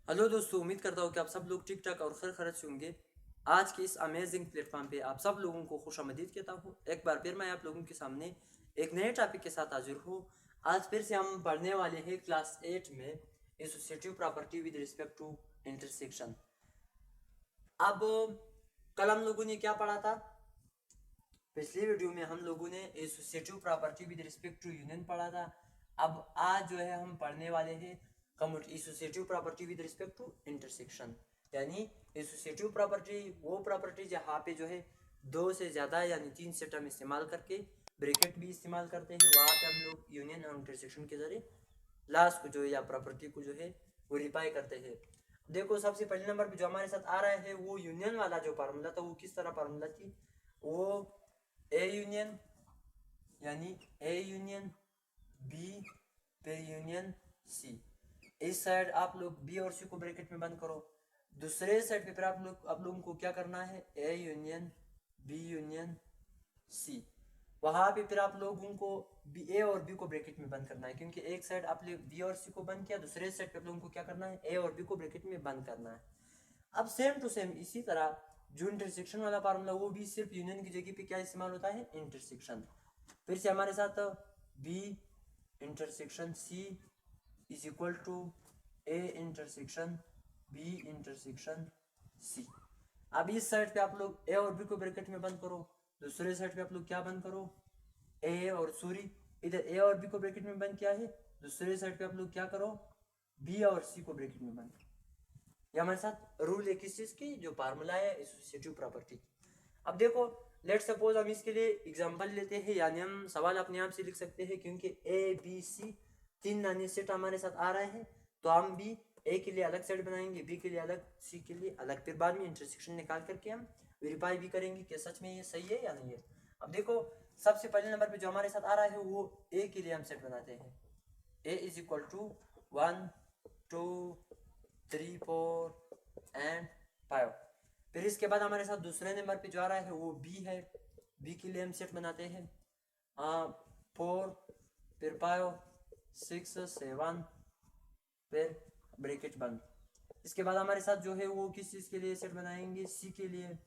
Hello दोस्तों, उम्मीद करता हूँ कि आप सब लोग ठीक ठाक और खैर खैरियत से होंगे। आज के इस अमेजिंग प्लेटफॉर्म पे आप सब लोगों को खुशामदीद कहता हूँ। एक बार फिर मैं आप लोगों के सामने एक नए टॉपिक के साथ हाजिर हूँ। आज फिर से हम पढ़ने वाले हैं क्लास 8 में associative property with respect to intersection. अब कल हम लोगों ने क्या पढ़ा था? पिछली वीडियो में हम लोगों ने associative property with respect to union पढ़ा था। अब आज जो है हम पढ़ने वाले हैं associative property with respect to intersection. यानी एसोसिएटिव प्रॉपर्टी वो प्रॉपर्टी जहाँ पे जो है दो से ज़्यादा यानी तीन सेट हम इस्तेमाल करके ब्रैकेट भी इस्तेमाल करते हैं, वहाँ पे हम लोग यूनियन और इंटरसेक्शन के जरिए लास्ट को जो है या प्रॉपर्टी को जो है वो रिपाई करते हैं। देखो, सबसे पहले नंबर पे जो हमारे साथ आ रहा है वो यूनियन वाला जो फार्मूला था वो किस तरह फार्मूला थी? वो ए यूनियन यानी ए यूनियन बी पे यूनियन सी। इस साइड आप लोग बी और सी को ब्रैकेट में बंद करो। दूसरे साइड पे फिर आप लोगों को क्या करना है? A union B union C. वहां पे फिर आप लोगों को बी ए और बी को ब्रैकेट में बंद करना है, क्योंकि एक साइड आपने बी और सी को बंद किया, दूसरे साइड पे आप लोगों को क्या करना है? ए और बी को ब्रैकेट में बंद करना है। अब सेम टू सेम इसी तरह जो इंटरसेक्शन वाला फार्मूला वो भी सिर्फ यूनियन की जगह पे क्या इस्तेमाल होता है? इंटरसेक्शन। फिर से हमारे साथ B intersection C is equal to A intersection B intersection C. अब इस साइड पे आप लोग ए और बी को ब्रैकेट में बंद करो, दूसरे साइड पे आप लोग क्या बंद करो? ए और सॉरी, इधर ए और बी को ब्रैकेट में बंद किया है, दूसरे साइड पे आप लोग क्या करो? बी और सी को ब्रैकेट में बंद। ये हमारे साथ रूल है किस चीज की? जो फार्मूला है एसोसिएटिव प्रॉपर्टी की। अब देखो, लेट सपोज हम इसके लिए एग्जांपल लेते हैं, यानी हम सवाल अपने आप से लिख सकते हैं, क्योंकि ए बी सी तीन नानी सेट हमारे साथ आ रहे हैं, तो हम भी ए के लिए अलग सेट बनाएंगे, बी के लिए अलग, सी के लिए अलग। फिर बाद में इंटरसेक्शन निकाल करके हम वेरीफाई भी करेंगे कि सच में ये सही है या नहीं है। अब देखो, सबसे पहले नंबर पे जो हमारे साथ आ रहा है वो ए के लिए हम सेट बनाते हैं। ए इज इक्वल टू 1 2 3 4 एंड 5। फिर इसके बाद हमारे साथ दूसरे नंबर पे जो आ रहा है वो बी है। बी के लिए हम सेट बनाते हैं 4 फिर 5 6 7 फिर ब्रैकेट बंद। इसके बाद हमारे साथ जो है वो किस चीज़ के लिए सेट बनाएंगे? सी के लिए।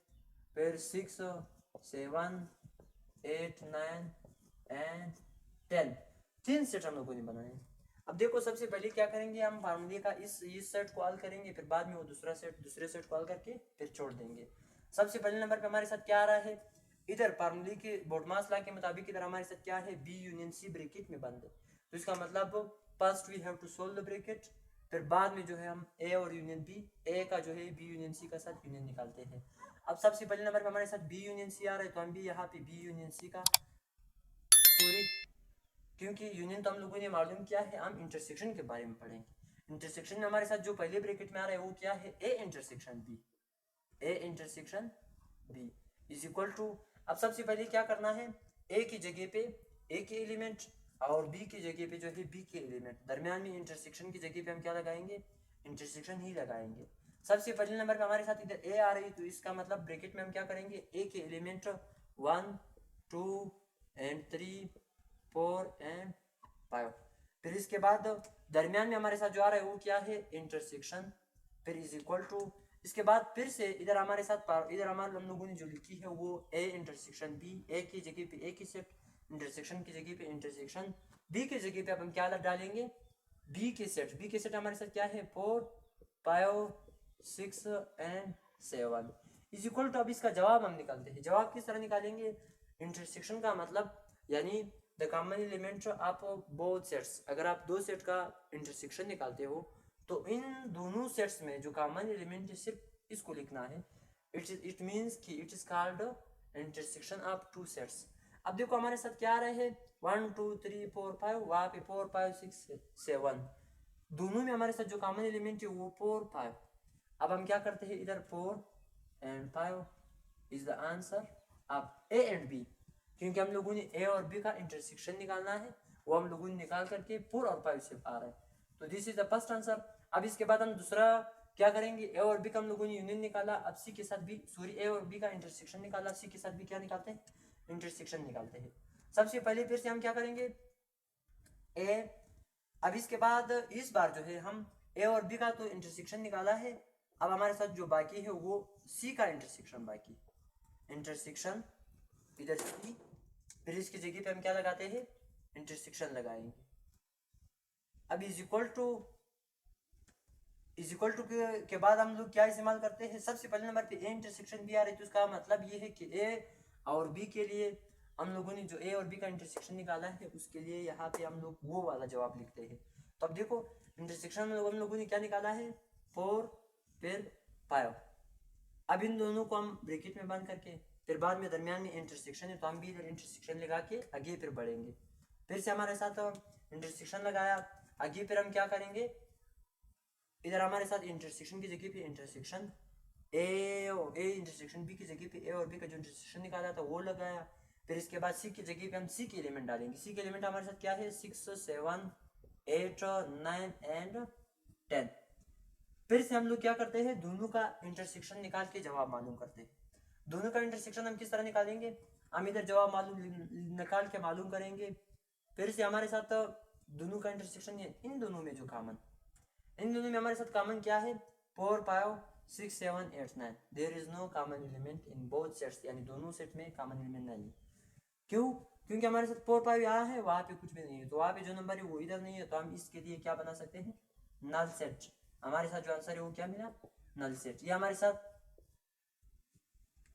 फिर 6 7 8 9 एंड 10। तीन सेट हम लोगों ने बनाए। अब देखो, सबसे पहले क्या करेंगे? हम फार्मूले का इस सेट को हल करेंगे, फिर बाद में वो दूसरे सेट को हल करके फिर छोड़ देंगे। सबसे पहले नंबर पे हमारे साथ क्या आ रहा है? इधर फार्मूले के बोर्डमास लॉ के मुताबिक इधर हमारे साथ क्या है? बी यूनियन सी ब्रैकेट में बंद है, तो इसका मतलब first we have to solve the bracket, फिर बाद में जो है हम ए और यूनियन बी, ए का जो है बी यूनियन सी का साथ यूनियन निकालते हैं। अब सबसे पहले नंबर पे हमारे साथ बी यूनियन सी आ रहा है, तो हम भी यहाँ पे बी यूनियन सी का सॉरी, क्योंकि यूनियन तो हम लोगों ने मालूम किया है, हम इंटरसेक्शन के बारे में पढ़ेंगे। इंटरसेक्शन में हमारे साथ जो पहले ब्रैकेट में आ रहा है वो क्या है? A intersection B. A intersection B is equal to, अब सबसे पहले क्या करना है? ए की जगह पे ए के एलिमेंट और बी की जगह पे जो है बी के एलिमेंट, दरमियान में इंटरसेक्शन की जगह पे हम क्या लगाएंगे? इंटरसेक्शन ही लगाएंगे। सबसे पहले नंबर पे हमारे साथ इधर ए आ रही है, तो इसका मतलब ब्रैकेट में हम क्या करेंगे? ए के एलिमेंट 1 2 एंड 3 4 एंड 5। फिर इसके बाद दरमियान में हमारे साथ जो आ रहा है वो क्या है? इंटरसेक्शन। फिर इज इक्वल टू, इसके बाद फिर से इधर हमारे साथ इधर हमारे हम लोगों ने जो लिखी है वो ए इंटरसेक्शन बी, ए की जगह पे ए की सेट, इंटरसेक्शन की जगह पे इंटरसेक्शन, बी की जगह पे अब हम क्या डालेंगे? बी के सेट। बी के सेट हमारे साथ क्या है? 4 5 6 एंड 7 इज इक्वल टू, अब इसका जवाब हम निकालते हैं। जवाब किस तरह निकालेंगे? इंटरसेक्शन का मतलब यानी the common element of both sets. अगर आप दो सेट का इंटरसेक्शन निकालते हो तो इन दोनों सेट्स में जो कॉमन एलिमेंट है सिर्फ इसको लिखना है। इट मीन्स कि it is called intersection of two sets. अब देखो हमारे साथ क्या आ रहे हैं? 1 2 3 4 5, वहाँ पे 4 5 6 7, दोनों में हमारे साथ जो कॉमन एलिमेंट है वो 4 5। अब हम क्या करते हैं? इधर 4 and 5 is the answer of A and B, क्योंकि हम लोगों ने ए और बी का इंटरसेक्शन निकालना है, वो हम लोगों ने निकाल करके 4 और 5 से आ रहा है, तो this is the first answer. अब इसके बाद हम दूसरा क्या करेंगे? ए और बी का हम लोगों ने यूनियन निकाला, अब सी के साथ भी सॉरी ए और बी का इंटरसेक्शन निकाला, सी के साथ भी क्या निकालते हैं? इंटरसेक्शन निकालते हैं। सबसे पहले फिर से हम क्या करेंगे? ए, अब इसके बाद इस बार जो है हम ए और बी का तो इंटरसेक्शन निकाला है। अब हमारे साथ जो बाकी है वो सी का इंटरसेक्शन बाकी, इंटरसेक्शन इधर सी, फिर इसकी जगह पे हम क्या लगाते हैं, इंटरसेक्शन लगाएंगे। अब इज इक्वल टू के बाद हम लोग क्या इस्तेमाल करते हैं, सबसे पहले नंबर पे ए इंटरसेक्शन बी आ रही है, तो उसका मतलब ये है कि ए और बी के लिए हम लोगों ने जो ए और बी का इंटरसेक्शन निकाला है उसके लिए यहाँ पे हम लोग वो वाला जवाब लिखते हैं। तो अब देखो इंटरसेक्शन में हम लोगों ने क्या निकाला है, 4 फिर 5। अब इन दोनों को हम ब्रैकेट में बंद करके फिर बाद में दरमियान में इंटरसेक्शन है तो हम भी इधर इंटरसेक्शन लगा के आगे फिर बढ़ेंगे। फिर से हमारे साथ इंटरसेक्शन लगाया, आगे फिर हम क्या करेंगे, इधर हमारे साथ इंटरसेक्शन की जगह पे इंटरसेक्शन ए इंटरसेक्शन बी की जगह पे ए और बी का जो इंटरसेक्शन निकाला था वो लगाया। फिर इसके बाद सी की जगह पे हम सी के एलिमेंट डालेंगे। सी के एलिमेंट हमारे साथ क्या है, 6 7 8 9 एंड 10। फिर से हम लोग क्या करते हैं, दोनों का इंटरसेक्शन निकाल के जवाब मालूम करते हैं। दोनों का इंटरसेक्शन हम किस तरह निकालेंगे, हम इधर जवाब मालूम निकाल के मालूम करेंगे। फिर से हमारे साथ दोनों का इंटरसेक्शन है, इन दोनों में जो कॉमन, इन दोनों में हमारे साथ कॉमन क्या है, 4 5 6 7 8 9। There is no common element in both sets, यानी दोनों सेट में कॉमन एलिमेंट नहीं है। क्यों, क्योंकि हमारे साथ 4 5 यहाँ है, वहाँ पे कुछ भी नहीं है, तो वहाँ पे जो नंबर है वो इधर नहीं है, तो हम इसके लिए क्या बना सकते हैं, नल सेट। हमारे साथ जो आंसर है वो क्या मिला, नल सेट। ये हमारे साथ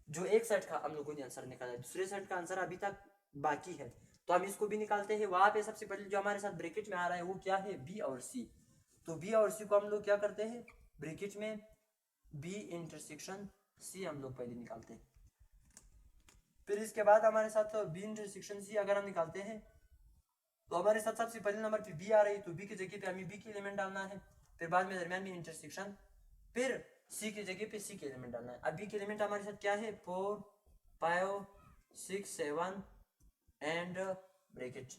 जो एक सेट का हम लोगों ने आंसर निकाला है, दूसरे सेट का आंसर अभी तक बाकी है, तो हम इसको भी निकालते हैं। वहां पे सबसे पहले जो हमारे साथ ब्रैकेट में आ रहा है वो क्या है, बी और सी। तो बी और सी को हम लोग क्या करते हैं, ब्रैकेट में बी इंटरसेक्शन सी हम लोग पहले निकालते हैं। फिर इसके बाद हमारे साथ बी इंटरसेक्शन सी अगर हम निकालते हैं तो हमारे साथ सबसे पहले नंबर पे बी आ रही है, तो बी की जगह पे हमें बी की एलिमेंट डालना है। फिर बाद में दरमियान में इंटरसेक्शन, फिर सी की जगह पे सी के एलिमेंट डालना है। अब बी के एलिमेंट हमारे साथ क्या है, 4 5 6 7 एंड ब्रैकेट।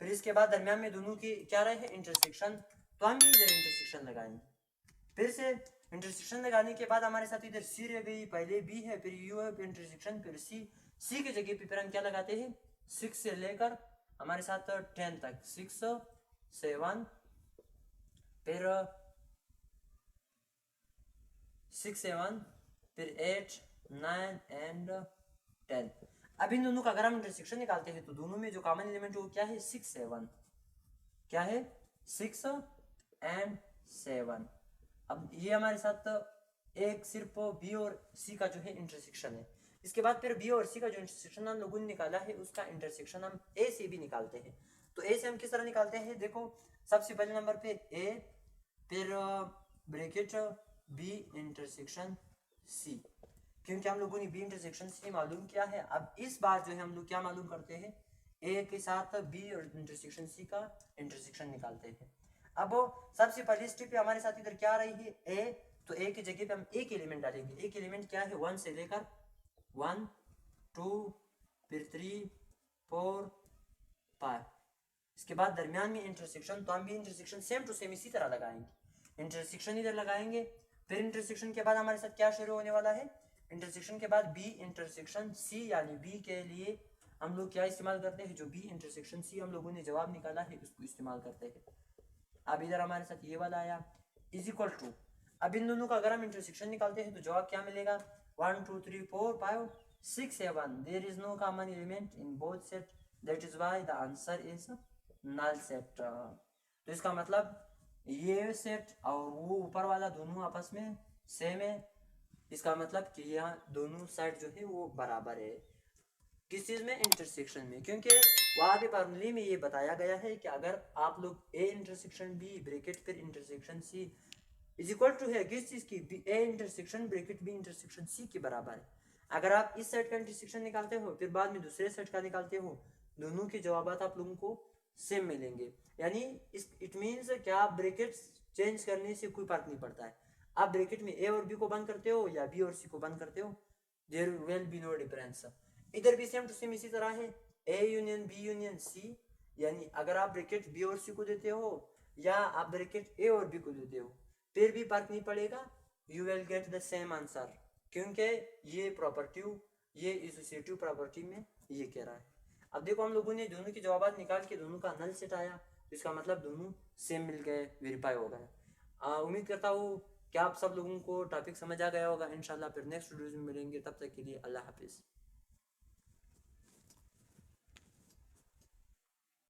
फिर इसके बाद दरमियान में दोनों की क्या रहे है, इंटरसेक्शन, तो हम इधर इंटरसेक्शन लगाएंगे। फिर से इंटरसेक्शन लगाने के बाद हमारे साथ इधर सी रह गई, पहले बी है फिर यू है फिर इंटरसेक्शन फिर सी की जगह पे फिर हम क्या लगाते हैं, 6 से लेकर हमारे साथ 10 तक, 6 7 फिर 6 7 फिर 8 9 एंड 10। अब इन दोनों का अगर हम इंटरसेक्शन निकालते हैं तो दोनों में जो कॉमन एलिमेंट है वो क्या है, 6 7, क्या है 6 एंड 7। अब ये हमारे साथ एक सिर्फ बी और सी का जो है इंटरसेक्शन है। इसके बाद फिर बी और सी का जो इंटरसेक्शन हम लोगों ने निकाला है उसका इंटरसेक्शन हम ए से भी निकालते हैं। तो ए से हम किस तरह निकालते हैं, देखो सबसे पहले नंबर पे ए, फिर ब्रैकेट बी इंटरसेक्शन सी, क्योंकि हम लोगों ने बी इंटरसेक्शन सी मालूम किया है। अब इस बार जो है हम लोग क्या मालूम करते हैं, ए के साथ बी और इंटरसेक्शन सी का इंटरसेक्शन निकालते हैं। अब सबसे पहली स्टेप पे हमारे साथ इधर क्या आ रही है, ए, तो ए की जगह पे हम एक एलिमेंट डालेंगे। एक एलिमेंट क्या है, 1 से लेकर 1 2 फिर 3 4 5। इसके बाद दरमियान में इंटरसेक्शन, तो हम भी इंटरसेक्शन सेम टू सेम इसी तरह लगाएंगे। इंटरसेक्शन इधर लगाएंगे, फिर इंटरसेक्शन के बाद हमारे साथ क्या शुरू होने वाला है, इंटरसेक्शन के बाद बी इंटरसेक्शन सी, यानी बी के लिए हम लोग क्या इस्तेमाल करते हैं, जो बी इंटरसेक्शन सी हम लोगों ने जवाब निकाला है उसको इस्तेमाल करते हैं। अब इधर हमारे साथ ये वाला आया इज इक्वल टू, अब इन दोनों का अगर हम इंटरसेक्शन निकालते हैं तो जवाब क्या मिलेगा, 1 2 3 4 5 6 7। There is no common element in both set, that is why the answer is null set. तो इसका मतलब ये सेट और वो ऊपर वाला दोनों आपस में सेम है, इसका मतलब कि यहाँ दोनों साइड जो है वो बराबर है। किस चीज में, इंटरसेक्शन में, क्योंकि वहां पे फॉर्मूले में ये बताया गया है कि अगर आप लोग ए इंटरसेक्शन बी ब्रैकेट फिर intersection C is equal to है किस चीज की, A intersection bracket B intersection C के बराबर है। अगर आप इस सेट का इंटरसेक्शन निकालते हो फिर बाद में दूसरे सेट का निकालते हो, दोनों के जवाब आप लोगों को सेम मिलेंगे। यानी इट मीन्स कि आप ब्रैकेट चेंज करने से कोई फर्क नहीं पड़ता है, आप ब्रैकेट में ए और बी को बंद करते हो या बी और सी को बंद करते हो, there will be no difference. इधर भी सेम टू सेम इसी तरह है, A union B union C, यानी अगर आप ब्रैकेट बी और सी को देते हो या आप ब्रैकेट ए और बी को देते हो फिर भी फर्क नहीं पड़ेगा, you will get the same answer, क्योंकि ये प्रॉपर्टी, ये एसोसिएटिव प्रॉपर्टी में ये कह रहा है। अब देखो हम लोगों ने दोनों के जवाब निकाल के दोनों का नल सेट आया, तो इसका मतलब दोनों सेम मिल गए, वेरीफाई हो गए। उम्मीद करता हूँ कि आप सब लोगों को टॉपिक समझ आ गया होगा। इंशाल्लाह फिर नेक्स्ट वीडियोज़ में मिलेंगे, तब तक के लिए अल्लाह हाफिज़।